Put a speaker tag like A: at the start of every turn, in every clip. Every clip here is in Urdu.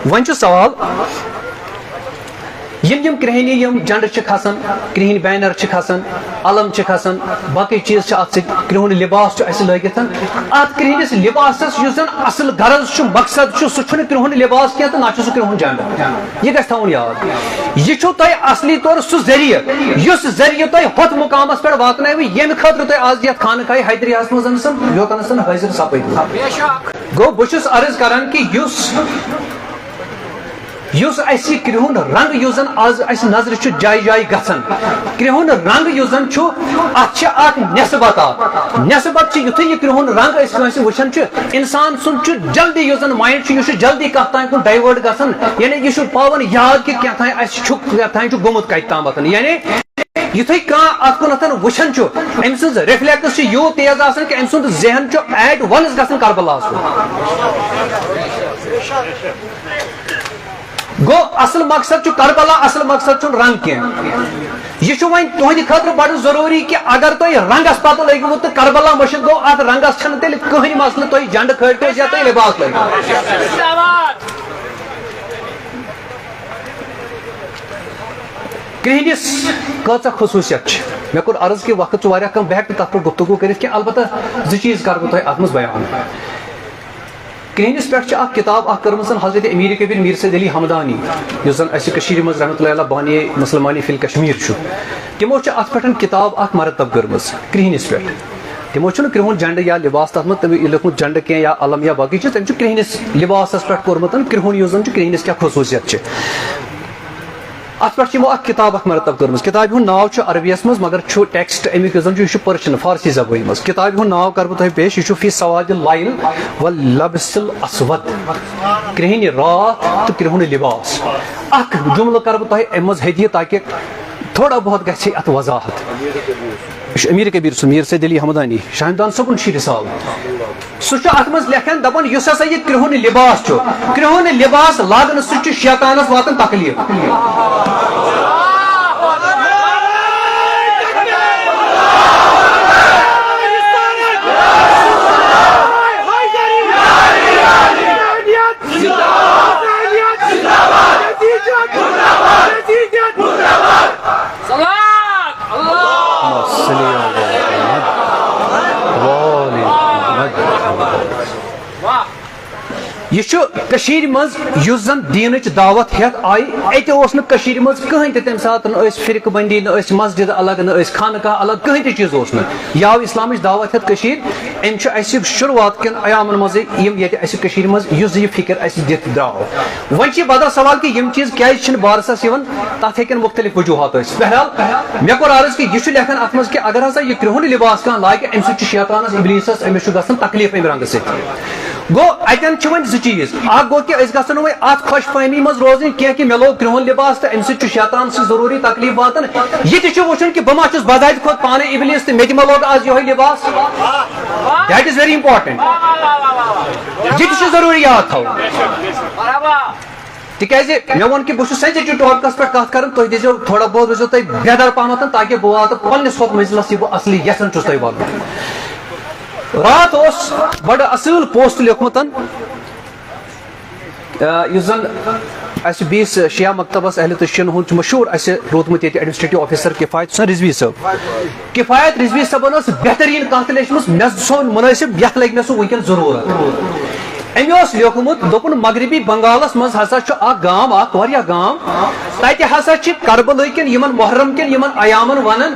A: ون سوال یم کرہنی یم جنڈ کھسان کرہن بینر کھسان علم کھسان باقی چیز ات کرہن لباس اس لگت ات کرہنس لباس زن اصل غرض مقصد سہ کرہن لباس کی تو نہ سہ کرہن جنڈ یہ گھس تھون یاد یہ تہ اصلی طور سہ ذریعہ اس ذریعہ تہ ہوت مقامس پہ واتن یم خاطر تہ آج یت خانقاہ حیدریہ مز یوتن حاضر سپد گو بہس عرض کران کہ اس کرہن رنگ اس زن آز اس نظر جائے جائے گھان کرہن رنگ اس زن ات نسبت نسبت یتھے یہ کرہن رنگ اس وچان انسان سن جلدی اس زن مائنڈ یہ جلدی کت تان کن ڈائیورٹ گھان یعنی یہ پاون یاد کہ کتان گومت کت تام یعنی یتھے ات کن وچان ام سن ریفلیکس یوت تیز آسان کہ ام سن ذہن ایٹ ونس گھان کربلاس گو اصل مقصد کربلا اصل مقصد رنگ کی یہ وین تہندِ خاطر بڑ ضروری کہ اگر تھی رنگس پتہ لگو تو کربلا مشن گو ات رنگس چھن تیل کہین مسئلہ تھی جنڈ کھڑو یا تھی لباس لگو کرہنس کۭژاہ خصوصیت مے کوٚر عرض کہ وقت واریاہ کم بہ ہیٚکہٕ نہٕ تتھ پٮ۪ٹھ گفتگو کٔرِتھ کینٛہہ البتہ زٕ چیٖز کرٕ بہٕ تۄہہِ اتھ منٛز بیان کرہنس پہ کتاب کرمز حضرت امیر کبیر میر سید علی حمدانی اس زن اسہ مز رحمۃ اللہ علیہ بانی مسلمانی فی الکشمیر تمو ات پہ کتاب مرتب کرمز کرہنس پہ تمو کرہن جنڈ یا لباس تر مت لکھمت جنڈ کی یا علم یا باقی تم کرہنس لباس پہ کورمت کرہن اس زن کرہنس کیا خصوصیت ات پہ کتاب مرتب کرمز کتاب ہند ناو عربیس مز مگر ٹیکسٹ امیک زن یہ پرشن فارسی زبان مز کتاب ہند ناو کر بہ پیش یہ فی سواد اللیل واللبس الاسود کرہن رات تو کرہن لباس اخ جملہ کر بہ ام مز ہدیہ تاکہ تھوڑا بہت گژھِ ات وضاحت امیر کبیر سن میر سید علی حمدانی شاہدان صبن رسال سہ ات مز لکھان دپان اس ہسا یہ کرہن لباس کرہن لباس لاگن سہ شیطانس واتن تکلیف یہ مز اس زن دینچ دعوت ہیت آئی اتہ کشیر مز کہیں تم سات فرقہ بندی نہ مسجد الگ نہ خانقاہ الگ کہیں تہ چیز یہ آو اسلامچ دعوت ہیت کشیر ام شروعات کن ایامن مز یہ مز یہ فکر اس دت درو ون بدل سوال کہ یم چیز کیازِ بارسس تک ہیکن مختلف وجوہات بہرحال مے کور عرض کہ یہ لکھان ات مز کہ اگر ہسا یہ کرہن لباس کان لاگہ ام سہ شیطانس ابلیسس امس گژھان تکلیف ام رنگ ست گو اتن ون زٕ چیز اخ گو کہ اس گژھن وۄنۍ ات خوش فہمی مز روزن کی کہ مے لوگ کرہن لباس تو ام سہ شیطان سے ضروری تکلیف واتن یہ تہ وچھن کہ بہ ما چھس بذات خود پانے ابلیس تو مے لوگ آج یہ لباس دیٹ از ویری امپارٹنٹ یہ تہ ضروری یاد تھو تکیازِ مے وون کہ بہ سینسٹیو ٹاپکس پہ کت کران تھی دیزو تھوڑا بہت روزو تھی بیدار پہمت تاکہ بہ واتہ پنس ہوت منزلس یہ بہ اصلی یژھان چھس تھی واتن رات اس بڑا اصل پوسٹ لیکھمت اس زن اس بیس شیعہ مکتبس اہل تشین ہند مشہور اس روتمت یہ ایڈمنسٹریٹو آفیسر کفایت حسین رضوی صاحب کفایت رضوی صاحبن بہترین کت لیچمس مے سون مناسب یت لگ مے سہ ونکن ضرورت ام لیکھمت دپن مغربی بنگالس مز ہسا اخ گام اخ واریاہ گام تتہ ہسا کربلہ کن یمن محرم کن یمن ایامن ونان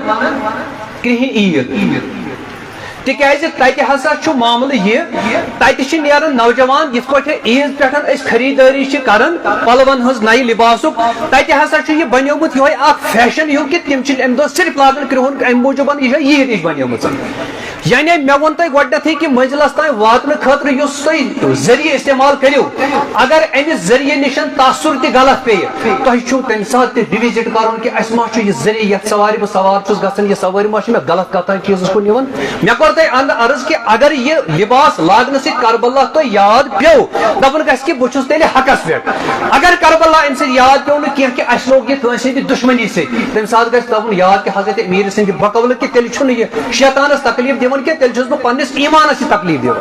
A: کرہن عید تکیازِ تتہ ہسا معاملہ یہ تتہ نیران نوجوان یت پٲٹھۍ عیز پٮ۪ٹھ خریدٲری کران پلون ہز نئی لباسک تتہ ہسا یہ بنیومت یہ اخ فیشن ہیو کہ تم ام دہ صرف لاگان کرہن ام موجوب یہ عید نش بنیومت یعنی مے وون تہ گۄڈنیتھٕے کہ منزلس تام واتنہٕ خٲطرٕ یُس تُہۍ ذریعہ استعمال کٔرِو اگر امہِ ذریعہ نشن تاثر تہ غلط پیٚیہِ تۄہہِ چھُو تمہِ ساتہٕ تہِ ریوزٹ کرُن کہ اسہِ ما چھُ یہ ذریعہ یتھ سوارِ بہٕ سوار چھُس گژھان یہ سوٲرۍ ما چھِ مےٚ غلط کتھ چیزس کُن نِوان مےٚ کوٚر تۄہہِ عرض کہ اگر یہ لباس لاگنہ سۭتۍ کربلا تۄہہِ یاد پیٚو دپُن گژھِ کہ بہٕ چھُس تیٚلہِ حقس پٮ۪ٹھ اگر کربلا امہِ سۭتۍ یاد پیٚو نہٕ کینٛہہ کہ اسہِ لوگ یہ کٲنٛسہِ ہٕنٛدِ دُشمنی سۭتۍ تمہِ ساتہٕ گژھِ دپُن یاد کہ حضرت امیر سٕنٛدِ بقولہٕ کہ تیٚلہِ چھُنہٕ یہ شیطانس تکلیف دِوان کینٛہہ تیٚلہِ چھُس بہٕ پننس ایمانس یہ تکلیف دِوان